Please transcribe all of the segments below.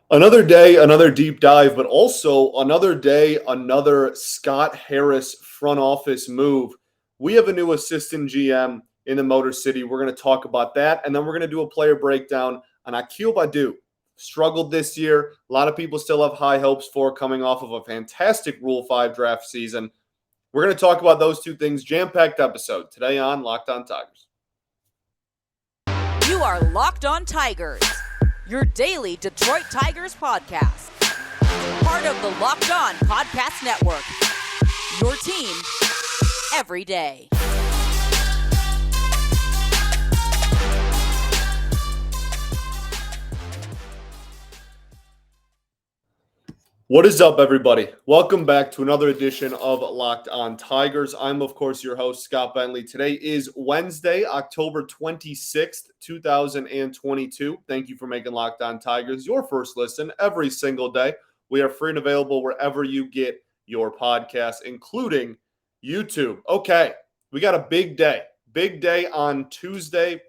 Another day, another deep dive, but also another day, another Scott Harris front office move. We have a new assistant GM in the Motor City. We're going to talk about that, and then we're going to do a player breakdown on Akil Baddoo. Struggled this year. A lot of people still have high hopes for coming off of a fantastic Rule 5 draft season. We're going to talk about those two things. Jam-packed episode today on Locked On Tigers. You are Locked On Tigers, your daily Detroit Tigers podcast. Part of the Locked On Podcast Network, your team every day. What is up, everybody? Welcome back to another edition of Locked On Tigers. I'm, of course, your host, Scott Bentley. Today is Wednesday, October 26th, 2022. Thank you for making Locked On Tigers your first listen every single day. We are free and available wherever you get your podcasts, including YouTube. Okay, we got a big day. Big day on Tuesday.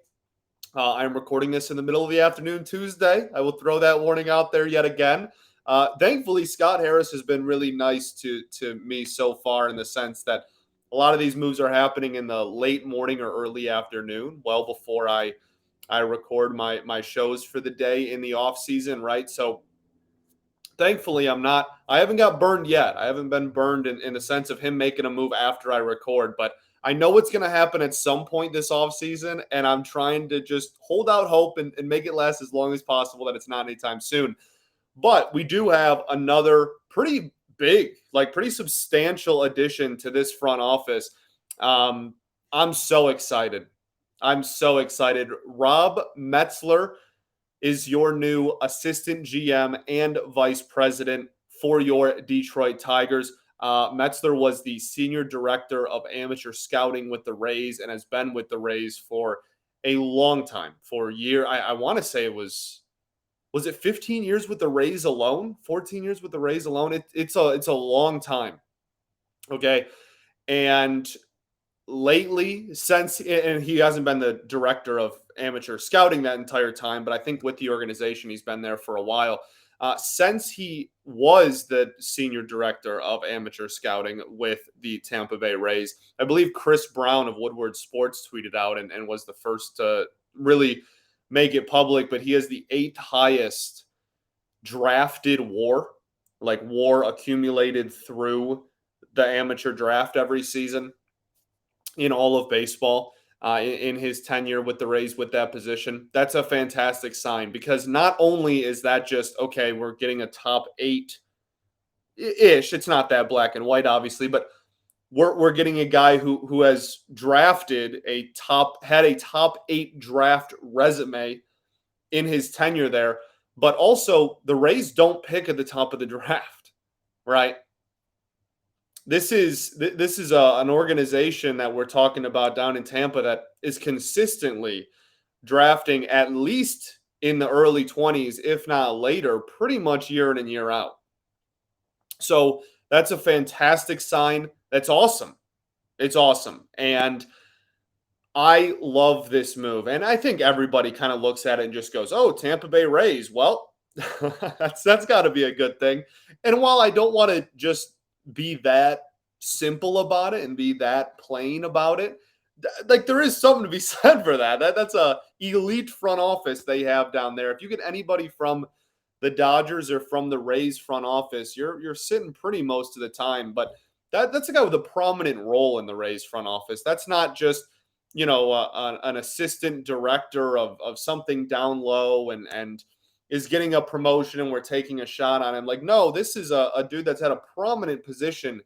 I'm recording this in the middle of the afternoon Tuesday. I will throw that warning out there yet again. Thankfully, Scott Harris has been really nice to me so far in the sense that a lot of these moves are happening in the late morning or early afternoon, well before I record my shows for the day in the off season, right? So thankfully, I haven't got burned yet. I haven't been burned in the sense of him making a move after I record, but I know it's going to happen at some point this off season, and I'm trying to just hold out hope and make it last as long as possible that it's not anytime soon. But we do have another pretty big, pretty substantial addition to this front office. I'm so excited. I'm so excited. Rob Metzler is your new assistant GM and vice president for your Detroit Tigers. Metzler was the senior director of amateur scouting with the Rays and has been with the Rays for a long time, for a year. I want to say it was it 15 years with the Rays alone? 14 years with the Rays alone? It's a long time. Okay. And lately, and he hasn't been the director of amateur scouting that entire time, but I think with the organization, he's been there for a while. Since he was the senior director of amateur scouting with the Tampa Bay Rays, I believe Chris Brown of Woodward Sports tweeted out and was the first to really make it public, but he has the 8th highest drafted WAR accumulated through the amateur draft every season in all of baseball in his tenure with the Rays with that position. That's a fantastic sign because not only is that just, okay, we're getting a top 8-ish, it's not that black and white, obviously, but we're getting a guy who has had a top 8 draft resume in his tenure there, but also the Rays don't pick at the top of the draft, right? This is an organization that we're talking about down in Tampa that is consistently drafting at least in the early 20s, if not later, pretty much year in and year out. So that's a fantastic sign. That's awesome. It's awesome. And I love this move. And I think everybody kind of looks at it and just goes, oh, Tampa Bay Rays. Well, that's got to be a good thing. And while I don't want to just be that simple about it and be that plain about it, there is something to be said for that. That's a elite front office they have down there. If you get anybody from the Dodgers or from the Rays front office, you're sitting pretty most of the time. But that's a guy with a prominent role in the Rays front office. That's not just, an assistant director of something down low and is getting a promotion and we're taking a shot on him. No, this is a dude that's had a prominent position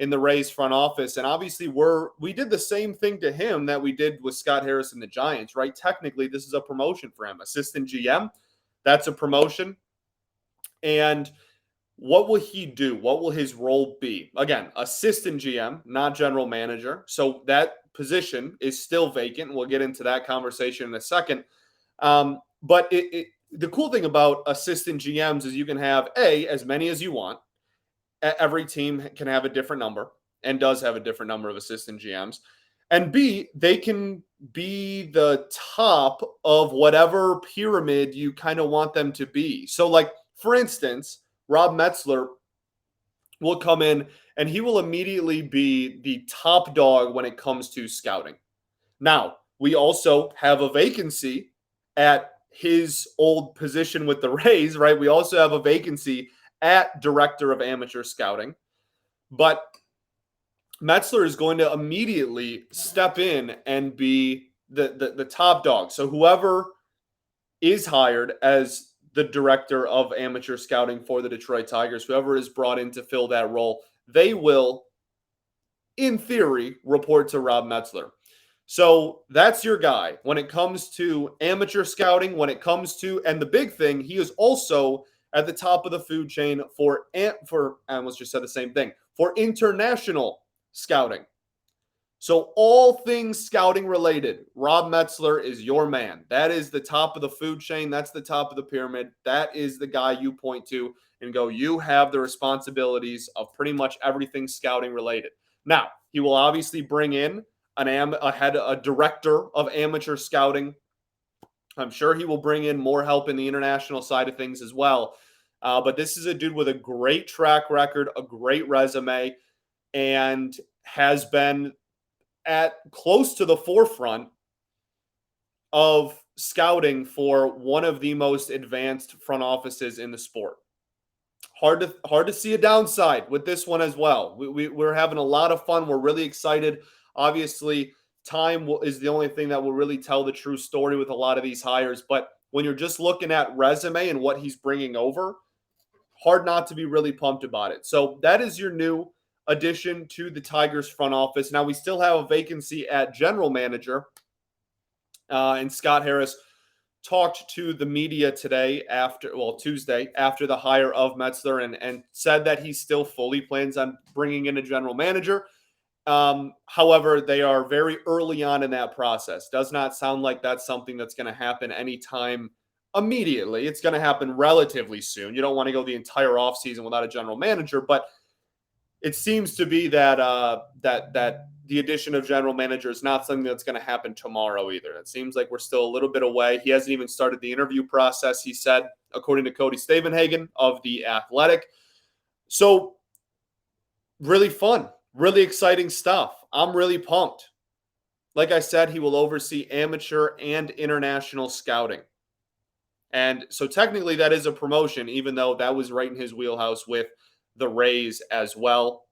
in the Rays front office. And obviously we did the same thing to him that we did with Scott Harris and the Giants, right? Technically, this is a promotion for him. Assistant GM, that's a promotion. And what will he do? What will his role be? Again, assistant GM, not general manager. So that position is still vacant. We'll get into that conversation in a second. But the cool thing about assistant GMs is you can have as many as you want. Every team can have a different number and does have a different number of assistant GMs. And B, they can be the top of whatever pyramid you kind of want them to be. So For instance, Rob Metzler will come in and he will immediately be the top dog when it comes to scouting. Now, we also have a vacancy at his old position with the Rays, right? We also have a vacancy at director of amateur scouting. But Metzler is going to immediately step in and be the top dog. So whoever is hired as the director of amateur scouting for the Detroit Tigers, whoever is brought in to fill that role, they will, in theory, report to Rob Metzler. So that's your guy when it comes to amateur scouting, when it comes to, and the big thing, he is also at the top of the food chain for I almost just said the same thing, for international scouting. So all things scouting related, Rob Metzler is your man. That is the top of the food chain. That's the top of the pyramid. That is the guy you point to and go, you have the responsibilities of pretty much everything scouting related. Now, he will obviously bring in a director of amateur scouting. I'm sure he will bring in more help in the international side of things as well. But this is a dude with a great track record, a great resume, and has been at close to the forefront of scouting for one of the most advanced front offices in the sport. Hard to see a downside with this one as well. We're having a lot of fun. We're really excited. Obviously, time is the only thing that will really tell the true story with a lot of these hires. But when you're just looking at resume and what he's bringing over, hard not to be really pumped about it. So that is your new addition to the Tigers front office. Now we still have a vacancy at general manager, and Scott Harris talked to the media today Tuesday after the hire of Metzler and said that he still fully plans on bringing in a general manager. However, they are very early on in that process. Does not sound like that's something that's going to happen anytime immediately. It's going to happen relatively soon. You don't want to go the entire offseason without a general manager, but it seems to be that that the addition of general manager is not something that's going to happen tomorrow either. It seems like we're still a little bit away. He hasn't even started the interview process, he said, according to Cody Stavenhagen of The Athletic. So really fun, really exciting stuff. I'm really pumped. Like I said, he will oversee amateur and international scouting. And so technically that is a promotion, even though that was right in his wheelhouse with the Rays as well.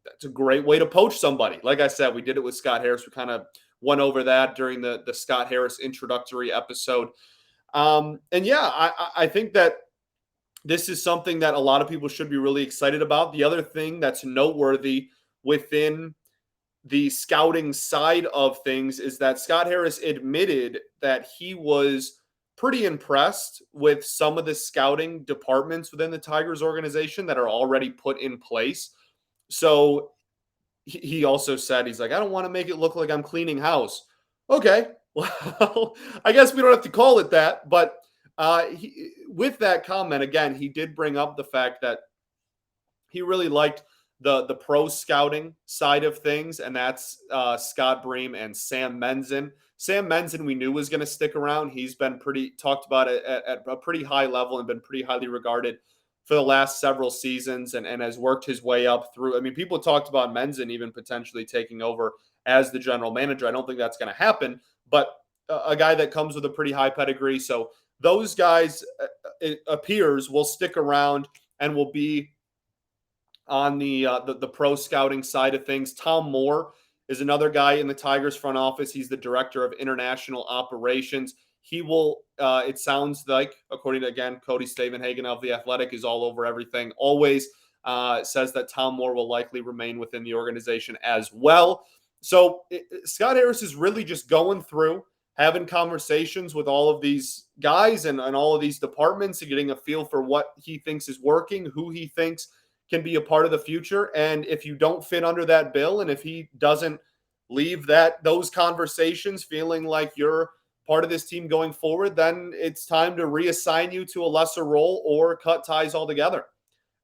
That's a great way to poach somebody. Like I said, we did it with Scott Harris. We kind of went over that during the Scott Harris introductory episode. And yeah, I think that this is something that a lot of people should be really excited about. The other thing that's noteworthy within the scouting side of things is that Scott Harris admitted that he was pretty impressed with some of the scouting departments within the Tigers organization that are already put in place. So he also said, he's like, I don't want to make it look like I'm cleaning house. Okay, well, I guess we don't have to call it that. But with that comment, again, he did bring up the fact that he really liked the pro scouting side of things, and that's Scott Bream and Sam Menzin. Sam Menzin we knew was going to stick around. He's been talked about it at a pretty high level and been pretty highly regarded for the last several seasons and has worked his way up through. I mean, people talked about Menzin even potentially taking over as the general manager. I don't think that's going to happen, but a guy that comes with a pretty high pedigree. So those guys, it appears, will stick around and will be on the pro scouting side of things. Tom Moore is another guy in the Tigers front office. He's the director of international operations. He will, it sounds like, according to, again, Cody Stavenhagen of The Athletic, is all over everything, always says that Tom Moore will likely remain within the organization as well. So Scott Harris is really just going through, having conversations with all of these guys and all of these departments and getting a feel for what he thinks is working, who he thinks can be a part of the future. And if you don't fit under that bill, and if he doesn't leave those conversations feeling like you're part of this team going forward, then it's time to reassign you to a lesser role or cut ties altogether.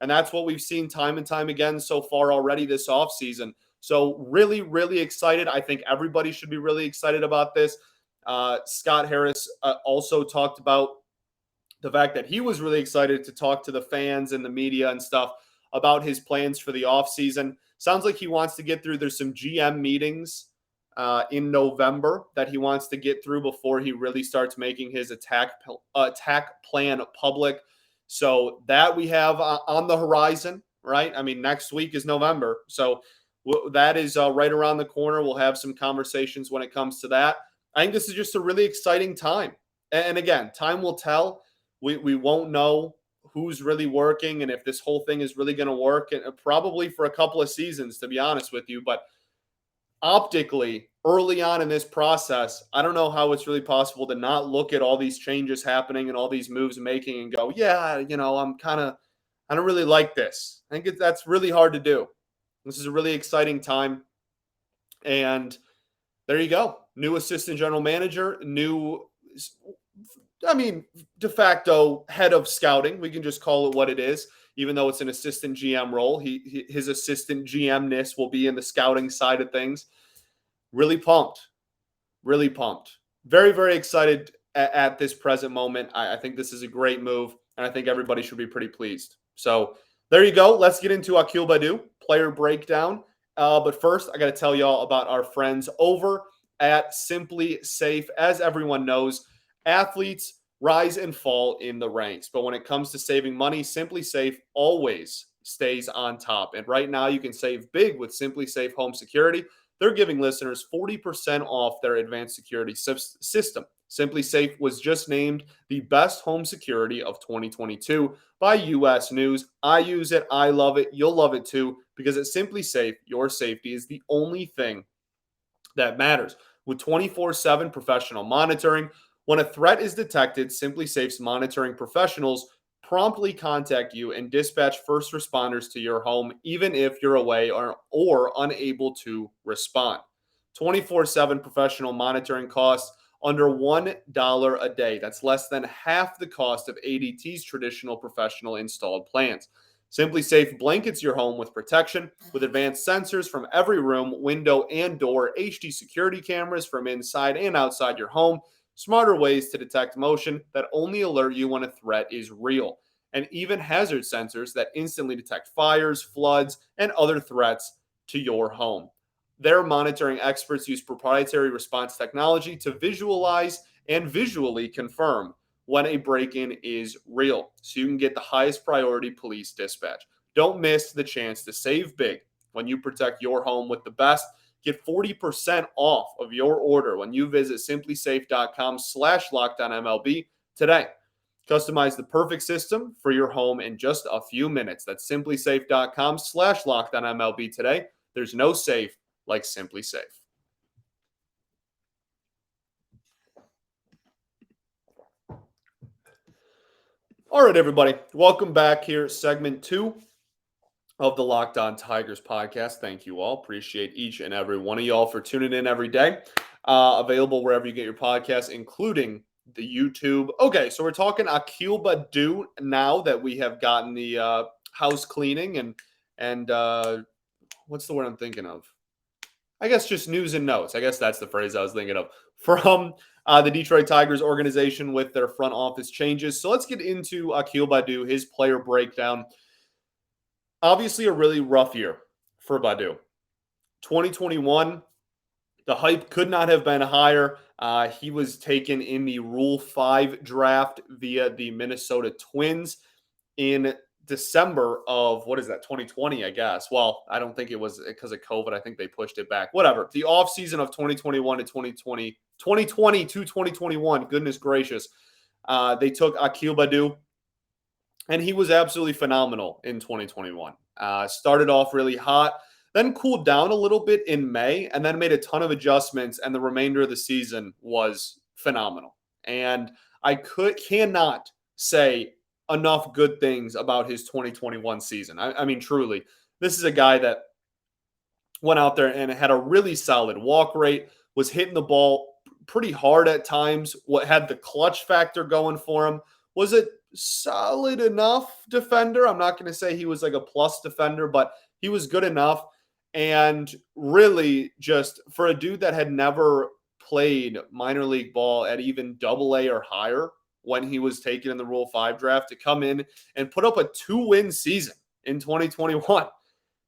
And that's what we've seen time and time again so far already this offseason. So really, really excited. I think everybody should be really excited about this. Scott Harris also talked about the fact that he was really excited to talk to the fans and the media and stuff about his plans for the offseason. Sounds like he wants to get through. There's some GM meetings in November that he wants to get through before he really starts making his attack plan public. So that we have on the horizon, right? I mean, next week is November. So that is right around the corner. We'll have some conversations when it comes to that. I think this is just a really exciting time. And again, time will tell. We won't know who's really working and if this whole thing is really going to work, and probably for a couple of seasons, to be honest with you. But optically, early on in this process, I don't know how it's really possible to not look at all these changes happening and all these moves making and go, yeah, I don't really like this. I think that's really hard to do. This is a really exciting time. And there you go. New assistant general manager, de facto head of scouting. We can just call it what it is, even though it's an assistant GM role. His assistant GM-ness will be in the scouting side of things. Really pumped. Really pumped. Very, very excited at this present moment. I think this is a great move, and I think everybody should be pretty pleased. So there you go. Let's get into Akil Baddoo, player breakdown. But first, I got to tell y'all about our friends over at Simply Safe. As everyone knows, athletes rise and fall in the ranks. But when it comes to saving money, Simply Safe always stays on top. And right now, you can save big with Simply Safe Home Security. They're giving listeners 40% off their advanced security system. Simply Safe was just named the best home security of 2022 by US News. I use it. I love it. You'll love it too, because at Simply Safe, your safety is the only thing that matters. With 24/7 professional monitoring, when a threat is detected, Simply Safe's monitoring professionals promptly contact you and dispatch first responders to your home, even if you're away or unable to respond. 24/7 professional monitoring costs under $1 a day. That's less than half the cost of ADT's traditional professional installed plans. Simply Safe blankets your home with protection with advanced sensors from every room, window, and door, HD security cameras from inside and outside your home, smarter ways to detect motion that only alert you when a threat is real, and even hazard sensors that instantly detect fires, floods, and other threats to your home. Their monitoring experts use proprietary response technology to visualize and visually confirm when a break-in is real, so you can get the highest priority police dispatch. Don't miss the chance to save big when you protect your home with the best. Get 40% off of your order when you visit simplysafe.com/LockedOnMLB today. Customize the perfect system for your home in just a few minutes. That's simplysafe.com/LockedOnMLB today. There's no safe like Simply Safe. All right, everybody. Welcome back here. Segment 2 of the Locked On Tigers podcast. Thank you all. Appreciate each and every one of y'all for tuning in every day. Available wherever you get your podcasts, including the YouTube. Okay, so we're talking Akil Baddoo now that we have gotten the house cleaning and what's the word I'm thinking of? I guess just news and notes. I guess that's the phrase I was thinking of from the Detroit Tigers organization with their front office changes. So let's get into Akil Baddoo, his player breakdown. Obviously, a really rough year for Baddoo. 2021, the hype could not have been higher. He was taken in the Rule 5 draft via the Minnesota Twins in December of, 2020, I guess. Well, I don't think it was because of COVID. I think they pushed it back. Whatever. The offseason of 2021 to 2020 to 2021, goodness gracious, they took Akil Baddoo, and he was absolutely phenomenal in 2021. Started off really hot, then cooled down a little bit in May, and then made a ton of adjustments, and the remainder of the season was phenomenal. And I cannot say enough good things about his 2021 season. I mean, truly, this is a guy that went out there and had a really solid walk rate, was hitting the ball pretty hard at times, what had the clutch factor going for him, was a solid enough defender. I'm not going to say he was like a plus defender, but he was good enough. And really, just for a dude that had never played minor league ball at even AA or higher when he was taken in the Rule 5 draft to come in and put up a 2-win season in 2021.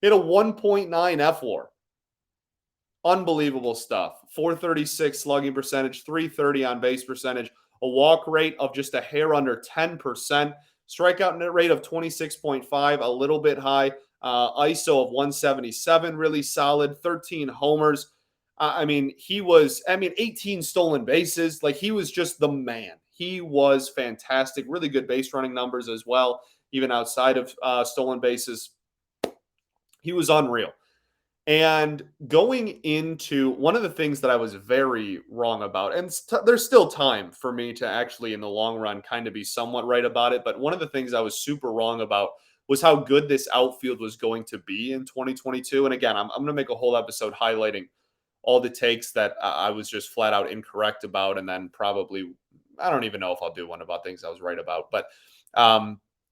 He had a 1.9 F-WAR. Unbelievable stuff. 436 slugging percentage, 330 on base percentage, a walk rate of just a hair under 10%, strikeout rate of 26.5, a little bit high, ISO of 177, really solid, 13 homers. He was 18 stolen bases. Like, he was just the man. He was fantastic. Really good base running numbers as well, even outside of stolen bases. He was unreal. And going into one of the things that I was very wrong about, and there's still time for me to actually, in the long run, kind of be somewhat right about it. But one of the things I was super wrong about was how good this outfield was going to be in 2022. And again, I'm going to make a whole episode highlighting all the takes that I was just flat out incorrect about. And then probably, I don't even know if I'll do one about things I was right about. But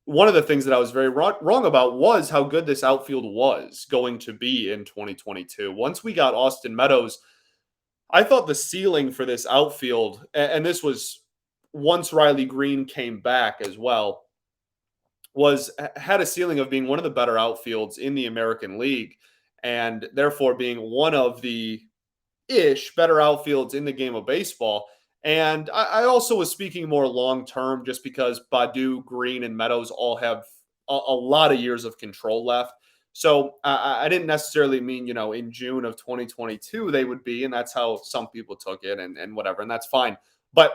one of the things that I was very wrong about was how good this outfield was going to be in 2022. Once we got Austin Meadows, I thought the ceiling for this outfield, and this was once Riley Green came back as well, had a ceiling of being one of the better outfields in the American League, and therefore being one of the better outfields in the game of baseball. And I also was speaking more long-term just because Badoo, Green, and Meadows all have a lot of years of control left. So I didn't necessarily mean, in June of 2022 they would be, and that's how some people took it and whatever, and that's fine. But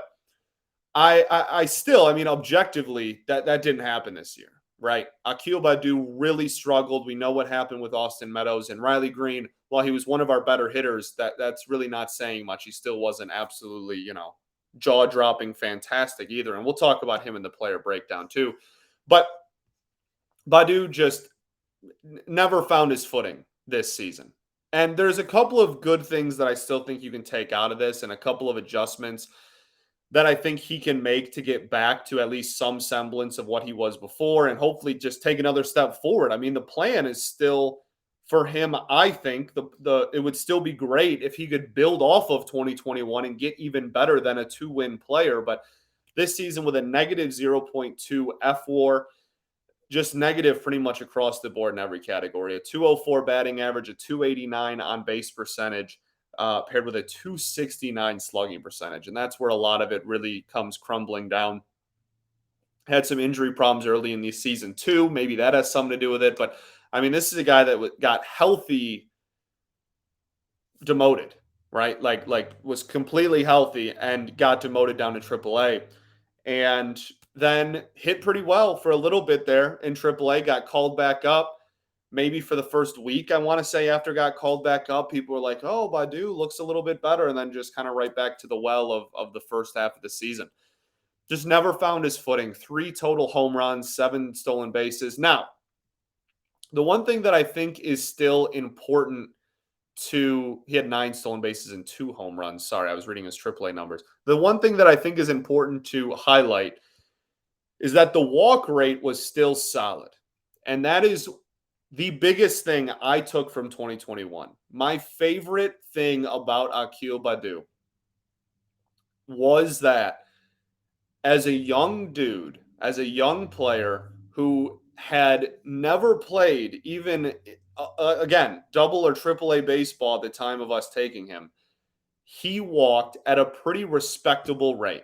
I still, objectively, that didn't happen this year, right? Akil Baddoo really struggled. We know what happened with Austin Meadows, and Riley Green, while he was one of our better hitters, that's really not saying much. He still wasn't absolutely, jaw-dropping fantastic either. And we'll talk about him in the player breakdown too. But Baddoo just never found his footing this season. And there's a couple of good things that I still think you can take out of this, and a couple of adjustments that I think he can make to get back to at least some semblance of what he was before, and hopefully just take another step forward. The plan is still for him. I think it would still be great if he could build off of 2021 and get even better than a 2-win player. But this season with a negative 0.2 F-WAR, just negative pretty much across the board in every category. A 204 batting average, a 289 on base percentage, paired with a 269 slugging percentage. And that's where a lot of it really comes crumbling down. Had some injury problems early in the season too. Maybe that has something to do with it. But this is a guy that got healthy, demoted, right? Like was completely healthy and got demoted down to AAA. And then hit pretty well for a little bit there in AAA, got called back up. Maybe for the first week, I want to say, after got called back up, people were like, oh, Baddoo looks a little bit better. And then just kind of right back to the well of the first half of the season. Just never found his footing. 3 total home runs, 7 stolen bases. Now, the one thing that I think is still important he had 9 stolen bases and 2 home runs. Sorry, I was reading his AAA numbers. The one thing that I think is important to highlight is that the walk rate was still solid. And that is the biggest thing I took from 2021. My favorite thing about Akil Baddoo was that as a young dude, as a young player who had never played even, again, double or triple A baseball at the time of us taking him, he walked at a pretty respectable rate.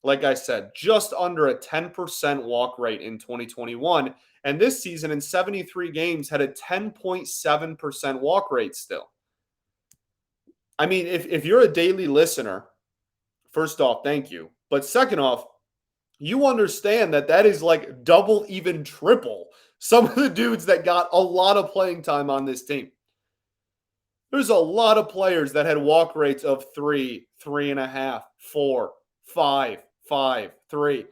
Like I said, just under a 10% walk rate in 2021. And this season, in 73 games, had a 10.7% walk rate still. If you're a daily listener, first off, thank you. But second off, you understand that is like double, even triple some of the dudes that got a lot of playing time on this team. There's a lot of players that had walk rates of 3, 3.5, 4, 5, 5, 3.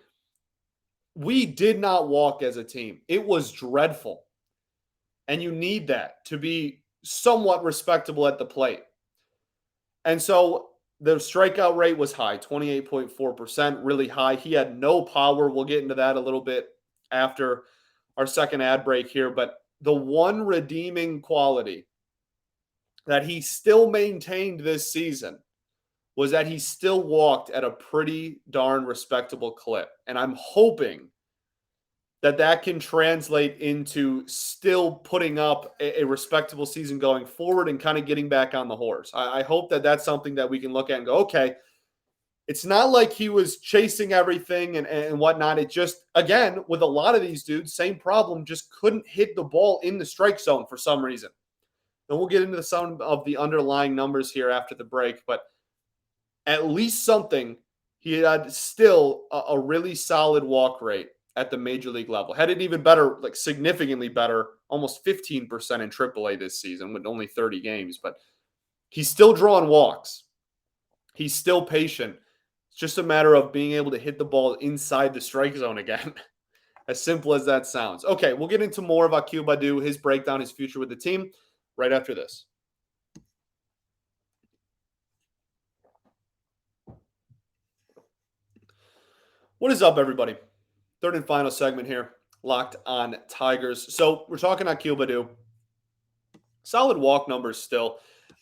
We did not walk as a team. It was dreadful. And you need that to be somewhat respectable at the plate. And so the strikeout rate was high, 28.4%, really high. He had no power. We'll get into that a little bit after our second ad break here. But the one redeeming quality that he still maintained this season was that he still walked at a pretty darn respectable clip. And I'm hoping that that can translate into still putting up a respectable season going forward and kind of getting back on the horse. I hope that that's something that we can look at and go, okay, it's not like he was chasing everything and whatnot. It just, again, with a lot of these dudes, same problem, just couldn't hit the ball in the strike zone for some reason. And we'll get into some of the underlying numbers here after the break, but at least something, he had still a really solid walk rate at the major league level. Had it even better, like significantly better, almost 15% in AAA this season with only 30 games. But he's still drawing walks. He's still patient. It's just a matter of being able to hit the ball inside the strike zone again. As simple as that sounds. Okay, we'll get into more of Akil Baddoo, his breakdown, his future with the team, right after this. What is up, everybody? Third and final segment here, Locked on Tigers. So we're talking Akil Baddoo. Solid walk numbers still.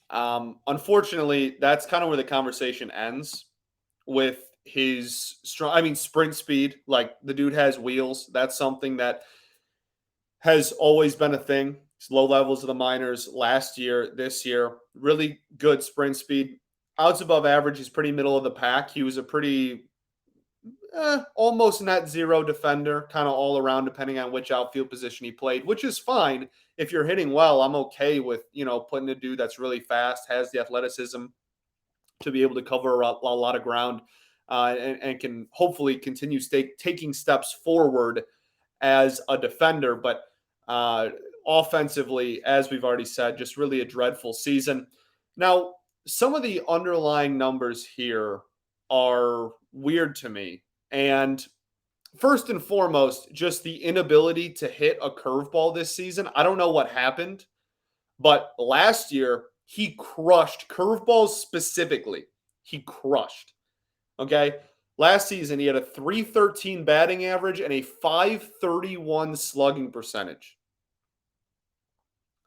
Unfortunately, that's kind of where the conversation ends with his sprint speed. Like, the dude has wheels. That's something that has always been a thing. It's low levels of the minors last year, this year. Really good sprint speed. Outs above average. He's pretty middle of the pack. He was a pretty almost net zero defender, kind of all around, depending on which outfield position he played, which is fine. If you're hitting well, I'm okay with, putting a dude that's really fast, has the athleticism to be able to cover a lot of ground, and can hopefully continue taking steps forward as a defender. But offensively, as we've already said, just really a dreadful season. Now, some of the underlying numbers here are weird to me. And first and foremost, just the inability to hit a curveball this season. I don't know what happened, but last year he crushed curveballs specifically. He crushed. Okay. Last season, he had a 313 batting average and a 531 slugging percentage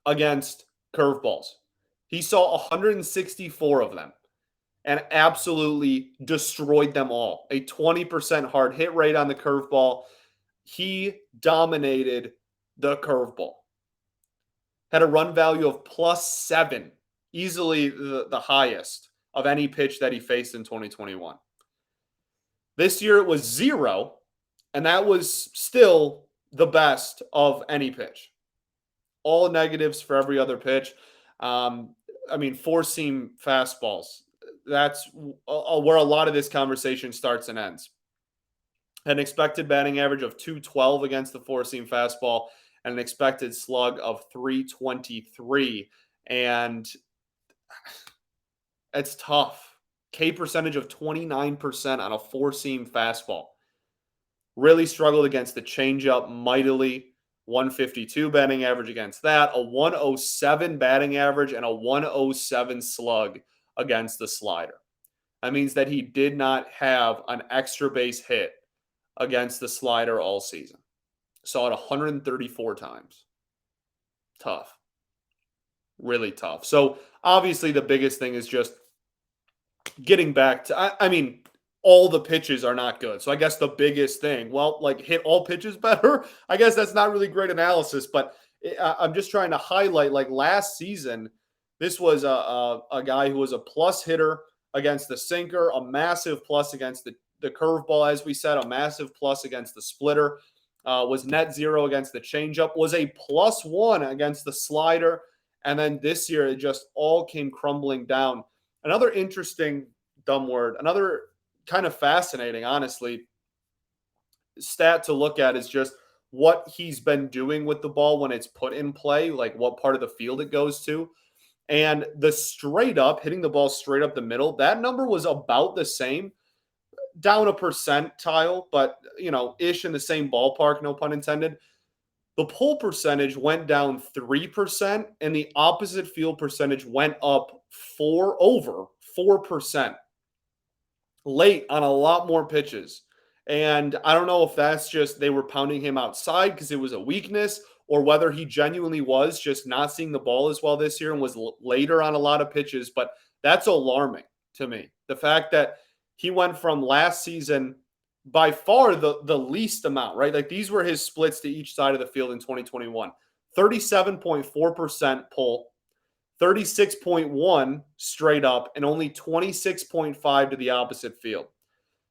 against curveballs. He saw 164 of them and absolutely destroyed them all. A 20% hard hit rate on the curveball. He dominated the curveball. Had a run value of +7, easily the highest of any pitch that he faced in 2021. This year it was 0, and that was still the best of any pitch. All negatives for every other pitch. Four-seam fastballs. That's where a lot of this conversation starts and ends. An expected batting average of 212 against the four-seam fastball and an expected slug of 323. And it's tough. K percentage of 29% on a four-seam fastball. Really struggled against the changeup mightily. 152 batting average against that, a 107 batting average, and a 107 slug against the slider. That means that he did not have an extra base hit against the slider all season. Saw it 134 times. Tough. Really tough. So obviously the biggest thing is just getting back to, all the pitches are not good. So I guess the biggest thing, hit all pitches better. I guess that's not really great analysis, but I'm just trying to highlight, last season, this was a guy who was a plus hitter against the sinker, a massive plus against the curveball, as we said, a massive plus against the splitter, was net 0 against the changeup, was a +1 against the slider. And then this year, it just all came crumbling down. Another interesting, another kind of fascinating, honestly, stat to look at is just what he's been doing with the ball when it's put in play, like what part of the field it goes to. And the straight up, hitting the ball straight up the middle, that number was about the same, down a percentile, but, ish in the same ballpark, no pun intended. The pull percentage went down 3%, and the opposite field percentage went up over 4%. Late on a lot more pitches. And I don't know if that's just they were pounding him outside because it was a weakness, or whether he genuinely was just not seeing the ball as well this year and was later on a lot of pitches. But that's alarming. to me. The fact that he went from last season by far the least amount, right? Like these were his splits to each side of the field in 2021. 37.4% pull, 36.1 straight up, and only 26.5 to the opposite field.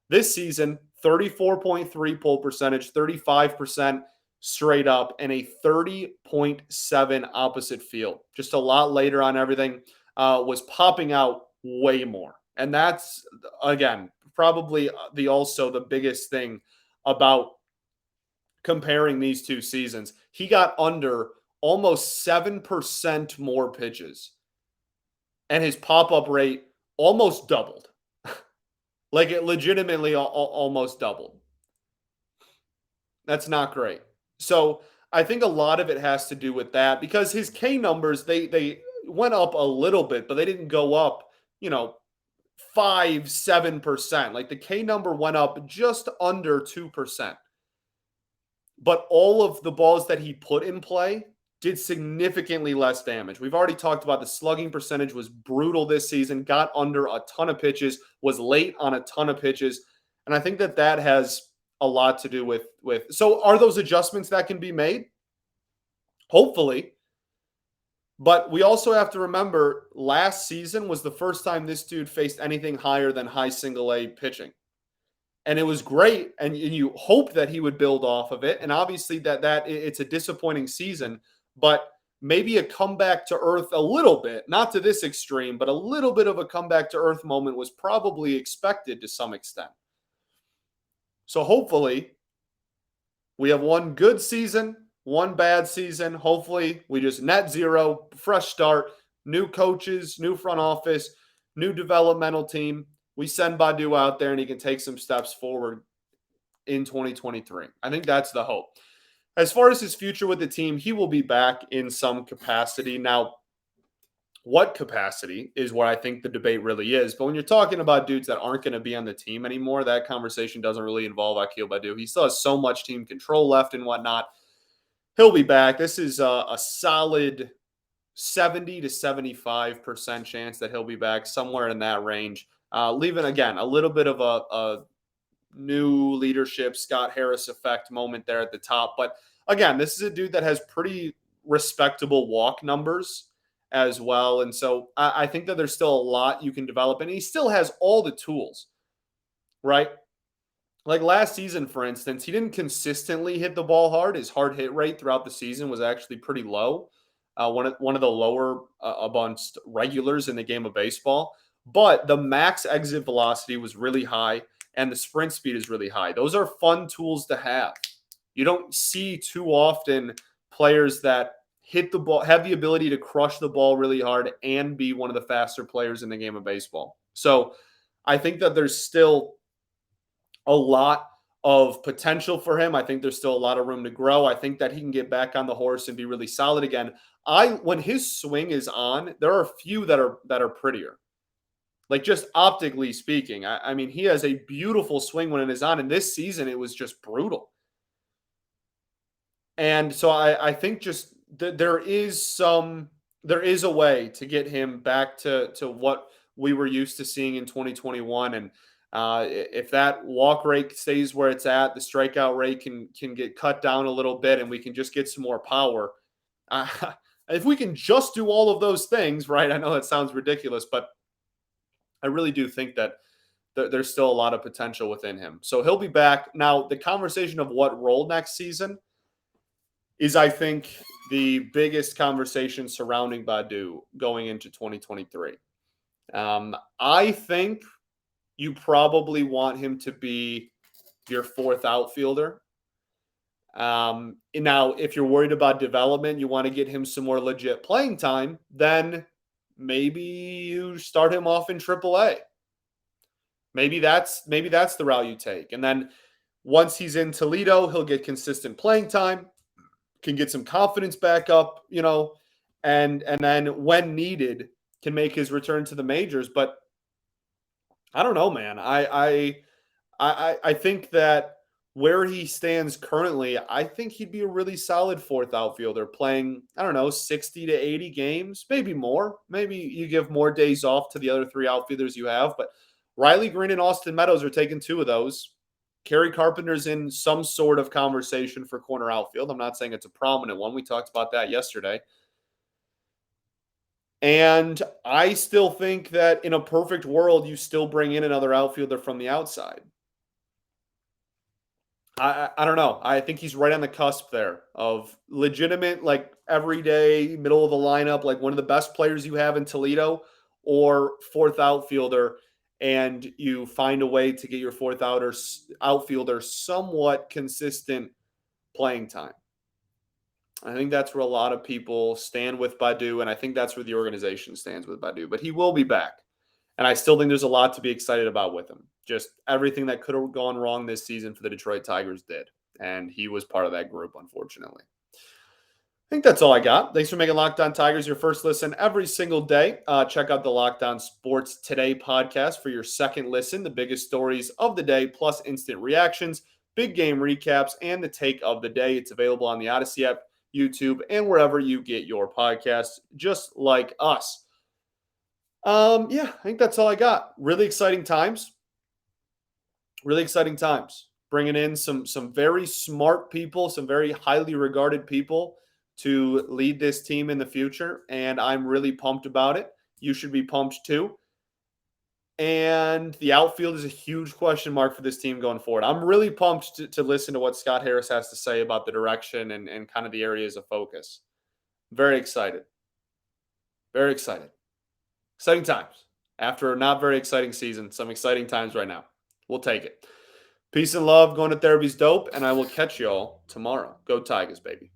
This season, 34.3 pull percentage, 35% straight up, and a 30.7 opposite field. Just a lot later on everything, was popping out way more. And that's, again, probably the biggest thing about comparing these two seasons. He got under almost 7% more pitches, and his pop-up rate almost doubled. Like it legitimately almost doubled. That's not great. So I think a lot of it has to do with that because his K numbers, they went up a little bit, but they didn't go up, 5-7%. Like the K number went up just under 2%. But all of the balls that he put in play did significantly less damage. We've already talked about the slugging percentage was brutal this season, got under a ton of pitches, was late on a ton of pitches. And I think that has a lot to do with. So are those adjustments that can be made? Hopefully. But we also have to remember last season was the first time this dude faced anything higher than high single A pitching. And it was great, and you hope that he would build off of it. And obviously that it's a disappointing season, but maybe a comeback to earth a little bit, not to this extreme, but a little bit of a comeback to earth moment was probably expected to some extent. So hopefully we have one good season, one bad season. Hopefully we just net zero, fresh start, new coaches, new front office, new developmental team. We send Badoo out there and he can take some steps forward in 2023. I think that's the hope. As far as his future with the team, he will be back in some capacity. Now, what capacity is where I think the debate really is. But when you're talking about dudes that aren't going to be on the team anymore, that conversation doesn't really involve Akil Baddoo. He still has so much team control left and whatnot. He'll be back. This is a solid 70 to 75% chance that he'll be back, somewhere in that range. Leaving, again, a little bit of a new leadership, Scott Harris effect moment there at the top. But again, this is a dude that has pretty respectable walk numbers as well. And so I think that there's still a lot you can develop. And he still has all the tools, right? Like last season, for instance, he didn't consistently hit the ball hard. His hard hit rate throughout the season was actually pretty low. One of the lower amongst regulars in the game of baseball. But the max exit velocity was really high and the sprint speed is really high. Those are fun tools to have. You don't see too often players that hit the ball, have the ability to crush the ball really hard and be one of the faster players in the game of baseball. So I think that there's still a lot of potential for him. I think there's still a lot of room to grow. I think that he can get back on the horse and be really solid again. When his swing is on, there are a few that are prettier. Like just optically speaking, I mean, he has a beautiful swing when it is on. And this season, it was just brutal. And so I think just there is a way to get him back to what we were used to seeing in 2021. And if that walk rate stays where it's at, the strikeout rate can get cut down a little bit, and we can just get some more power. If we can just do all of those things, right? I know that sounds ridiculous, but I really do think that there's still a lot of potential within him. So he'll be back. Now, the conversation of what role next season is, I think, the biggest conversation surrounding Badoo going into 2023. I think you probably want him to be your fourth outfielder. Now, if you're worried about development, you want to get him some more legit playing time, then maybe you start him off in AAA. Maybe that's the route you take. And then once he's in Toledo, he'll get consistent playing time, can get some confidence back up, and then when needed can make his return to the majors. But I don't know, man. I think that where he stands currently, I think he'd be a really solid fourth outfielder playing, I don't know, 60 to 80 games, maybe more. Maybe you give more days off to the other three outfielders you have, but Riley Green and Austin Meadows are taking two of those. Kerry Carpenter's in some sort of conversation for corner outfield. I'm not saying it's a prominent one. We talked about that yesterday. And I still think that in a perfect world, you still bring in another outfielder from the outside. I don't know. I think he's right on the cusp there of legitimate, like everyday, middle of the lineup, like one of the best players you have in Toledo, or fourth outfielder, and you find a way to get your outfielder somewhat consistent playing time. I think that's where a lot of people stand with Badoo, and I think that's where the organization stands with Badoo. But he will be back. And I still think there's a lot to be excited about with him. Just everything that could have gone wrong this season for the Detroit Tigers did. And he was part of that group, unfortunately. I think that's all I got. Thanks for making Locked On Tigers your first listen every single day. Check out the Locked On Sports Today podcast for your second listen. The biggest stories of the day, plus instant reactions, big game recaps, and the take of the day. It's available on the Odyssey app, YouTube, and wherever you get your podcasts, just like us. I think that's all I got. Really exciting times. Really exciting times. Bringing in some very smart people, some very highly regarded people to lead this team in the future, and I'm really pumped about it. You should be pumped too. And the outfield is a huge question mark for this team going forward. I'm really pumped to listen to what Scott Harris has to say about the direction and kind of the areas of focus. Very excited. Very excited. Exciting times. After a not very exciting season, some exciting times right now. We'll take it. Peace and love. Going to therapy's dope, and I will catch y'all tomorrow. Go Tigers, baby.